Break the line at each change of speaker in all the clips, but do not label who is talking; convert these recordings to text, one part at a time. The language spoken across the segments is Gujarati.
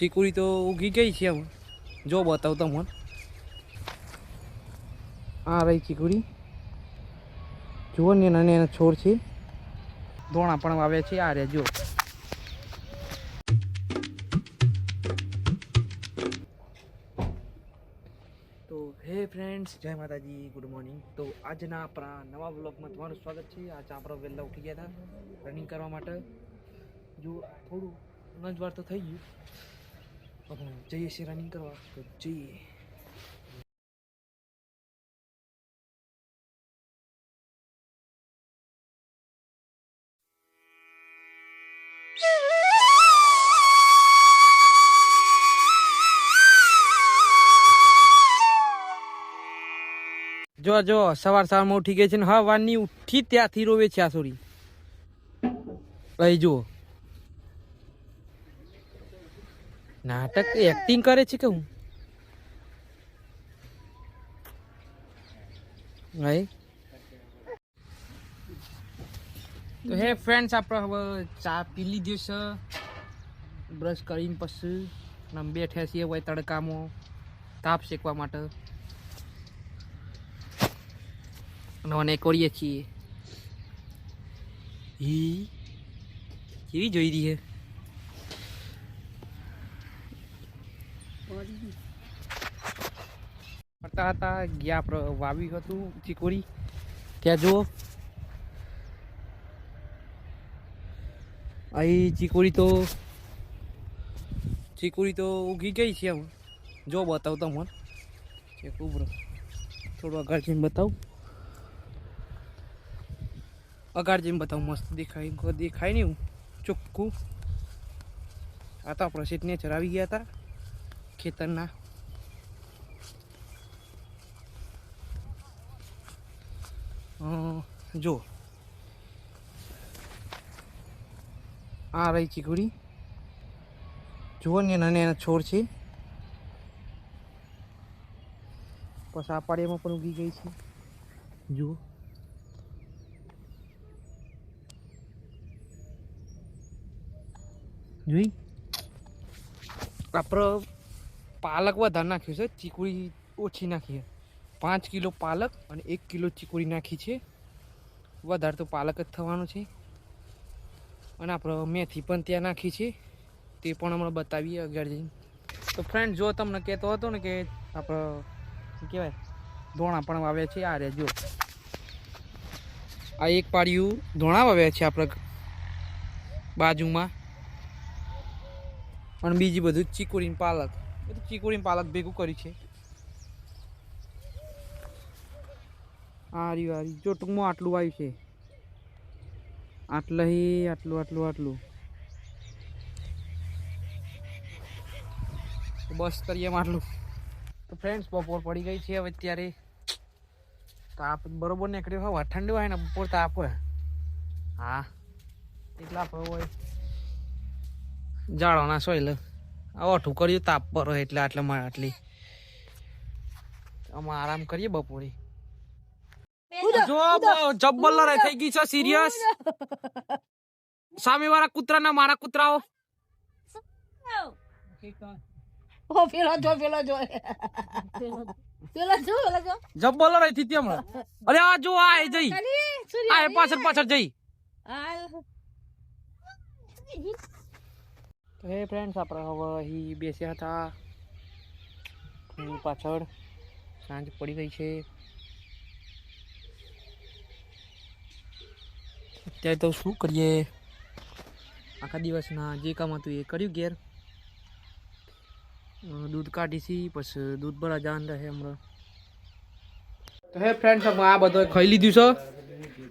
ચીકુડી તો ઉગી ગઈ છે. હું જો બતાવું તમને. આ રહી ચીકુડી. જુઓ ને એના છોડ છે. ધોણા પણ વાવ્યા છે. આ રહ્યા જો. તો હે ફ્રેન્ડ્સ, જય માતાજી, ગુડ મોર્નિંગ. તો આજના આપણા નવા વ્લોગમાં તમારું સ્વાગત છે. આજે આપણે વહેલા ઉઠી ગયા હતા રનિંગ કરવા માટે. જો થોડું નજવાર તો થઈ ગયું, પણ જઈએ છીએ રનિંગ કરવા. તો જઈએ. જો જો સવારમાં ઉઠી ગઈ છે ને હા વારની ઉઠી ત્યાંથી રોવે છે આ સોરી. ભાઈ જુઓ નાટક એક્ટિંગ કરે છે કે હું ભાઈ. તો હે ફ્રેન્ડ્સ, આપણે હવે ચા પી લીધી છે. બ્રશ કરીને પછી અમે બેઠ્યા છીએ હવે તડકામાં તાપ શેકવા માટે. અને કરીએ છીએ કેવી જોઈ રહી છે. કરતા હતા ગયા આપણે વાવ્યું હતું ચીકુડી. ત્યાં જુઓ અહીં ચીકુડી તો ઉગી ગઈ છે. હું જો બતાવું તમને એક ઉભરો થોડું આગળ જઈને બતાવું. આગળ જઈને બતાવું મસ્ત દેખાય નહીં હું ચોખ્ખું. આ તો આપણે સીટને ચરાવી ગયા હતા ખેતરના. જો આ રહી ચીકુડી. જુઓ ને એના છોડ છે. પછી આ પાડીયામાં પણ ઉગી ગઈ છે. જુઓ જોઈ. આપણે પાલક વધારે નાખ્યું છે, ચીકુડી ઓછી નાખી છે. 5 કિલો પાલક અને 1 કિલો ચીકુડી નાખી છે. વધારે તો પાલક જ થવાનું છે. અને આપણે મેથી પણ ત્યાં નાખી છે, તે પણ હમણાં બતાવીએ આગળ જઈને. તો ફ્રેન્ડ જો તમને કહેતો હતો ને કે આપણે શું કહેવાય ધોણા પણ વાવ્યા છે. આ રહ્યા જો આ એક પાડ્યું ધોણા વાવ્યા છે આપણે બાજુમાં. અને બીજી બધું ચીકુડીને પાલક, બધું ચીકુડીને પાલક ભેગું કર્યું છે. આ રહ્યું જો ટૂંકમાં આટલું આવ્યું છે. આટલું બસ કરીએ આટલું. તો ફ્રેન્ડ્સ બપોર પડી ગઈ છે હવે. અત્યારે તાપ બરોબર નીકળ્યો હોય. ઠંડી હોય ને બપોર તાપ હોય. હા એટલા હોય જાળો ના સોય ઓઠું કર્યું તાપ પર હોય એટલે આટલી અમે આરામ કરીએ બપોરે. જો જબ્બર લડાઈ થઈ ગઈ છે સિરિયસ. સામે વાળા કૂતરા ના મારા કૂતરાઓ. જબ્બર લડાઈ થઈ હમણાં. અરે આ જો આ જઈ આ પાછળ જઈ. તો હે ફ્રેન્ડ્સ, આપણે હવે અહીં બેસ્યા હતા પાછળ. સાંજ પડી ગઈ છે. અત્યારે તો શું કરીએ, આખા દિવસના જે કામ હતું એ કર્યું. ઘેર દૂધ કાઢીશી પછી દૂધ ભરા જવાનું રહે હમણાં. તો હે ફ્રેન્ડ્સ, આ બધો ખાઈ લીધું છે.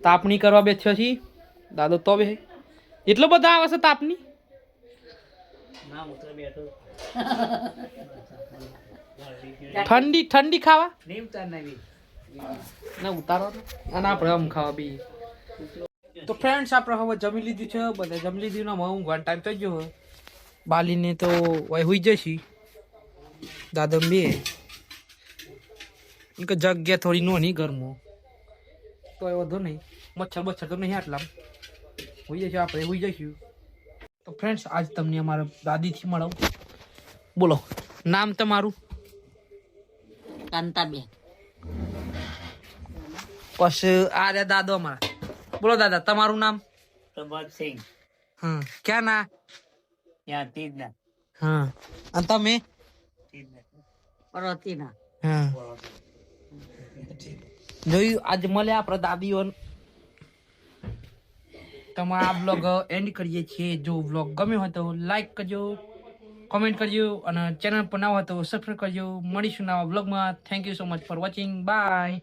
તાપણી કરવા બેઠ્યો છીએ. દાદો તો બે એટલો બધા આવે છે તાપની. ઠંડી ખાવા ના ઉતારો અને આપણે આમ ખાવા બી. તો ફ્રેન્ડ્સ, આપણે હવે જમી લીધું છે. બધા જમી લીધું ને હું ઘણા ટાઈમ થઈ ગયો. બાલીને તો હોઈ જશી દાદા બે જગ્યા થોડી નોની ઘરમાં તો એ વધુ નહીં. મચ્છર તો નહીં આટલા હોઈ જશે. આપણે હોઈ જઈશું. તો ફ્રેન્ડ્સ, આજ તમને અમારા દાદીથી મળાવું. બોલો નામ તમારું?
કાંતાબેન.
પછી આ રહ્યા દાદો અમારા. બોલો દાદા તમારું નામ?
પ્રભાતસિંહ.
હા ક્યાં ના?
ત્યાં તીજના.
હા અને તમે?
પરોતીના.
હા જોયું આજે મળે આપણા દાદીઓ. તમારા આ બ્લોગ એન્ડ કરીએ છીએ. જો બ્લોગ ગમ્યો હોય તો લાઈક કરજો, કમેન્ટ કરજો અને ચેનલ પર ના હોય તો સબસ્ક્રાઈબ કરજો. મળીશું નવા બ્લોગમાં. Thank you so much for watching. By.